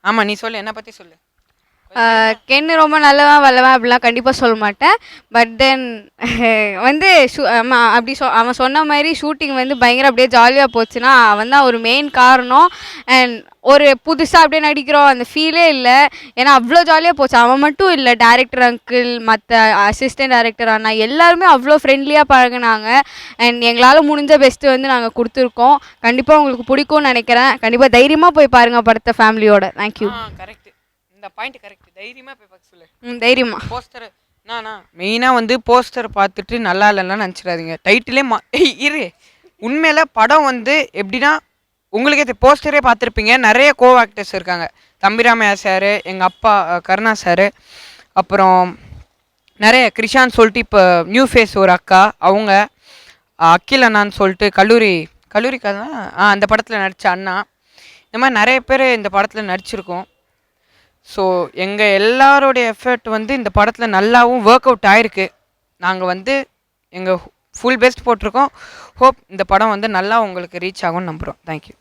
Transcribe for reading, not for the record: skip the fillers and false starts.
ஆமாம், நீ சொல்லு, என்னை பற்றி சொல்லு. கென்னு ரொம்ப நல்லவன் வல்லவன் அப்படிலாம் கண்டிப்பாக சொல்ல மாட்டேன். பட் தென் வந்து அப்படி அவன் சொன்ன மாதிரி ஷூட்டிங் வந்து பயங்கர அப்படியே ஜாலியாக போச்சுன்னா அவன் தான் ஒரு மெயின் காரணம். அண்ட் ஒரு புதுசாக அப்படியே நடிக்கிறோம் அந்த ஃபீலே இல்லை. ஏன்னா அவ்வளோ ஜாலியாக போச்சு. அவன் மட்டும் இல்லை, டேரக்டர் அங்கிள், மற்ற அசிஸ்டன்ட் டேரக்டர் அண்ணா எல்லாருமே அவ்வளோ ஃப்ரெண்ட்லியாக பழகுனாங்க. அண்ட் எங்களால் முடிஞ்ச பெஸ்ட்டு வந்து நாங்கள் கொடுத்துருக்கோம். கண்டிப்பாக உங்களுக்கு பிடிக்கும்னு நினைக்கிறேன். கண்டிப்பாக தைரியமாக போய் பாருங்கள் படத்தை ஃபேமிலியோட. தேங்க்யூ. கரெக்ட், இந்த பாயிண்ட் கரெக்ட். தைரியமாக போய் பார்க்க சொல்லு. தைரியமா. போஸ்டர் மெயினாக வந்து போஸ்டர் பார்த்துட்டு நல்லா இல்லைன்னா நினச்சிடாதீங்க. டைட்டிலே இரு. உண்மையில் படம் வந்து எப்படின்னா உங்களுக்கே போஸ்டரே பார்த்துருப்பீங்க. நிறைய கோ ஆக்டர்ஸ் இருக்காங்க. தம்பிராமையா சார், எங்கள் அப்பா கருணா சார், அப்புறம் நிறைய கிருஷான்னு சொல்லிட்டு இப்போ நியூ ஃபேஸ் ஒரு அக்கா, அவங்க அக்கில் அண்ணான்னு சொல்லிட்டு கல்லூரிக்காக தான் அந்த படத்தில் நடித்த அண்ணா. இந்த மாதிரி நிறைய பேர் இந்த படத்தில் நடிச்சிருக்கோம். ஸோ எங்கள் எல்லாரோடைய எஃபர்ட் வந்து இந்த படத்தில் நல்லாவும் ஒர்க் அவுட் ஆகிருக்கு. நாங்கள் வந்து எங்கள் ஃபுல் பெஸ்ட் போட்டிருக்கோம். ஹோப் இந்த படம் வந்து நல்லா உங்களுக்கு ரீச் ஆகும்னு நம்புகிறோம். தேங்க்யூ.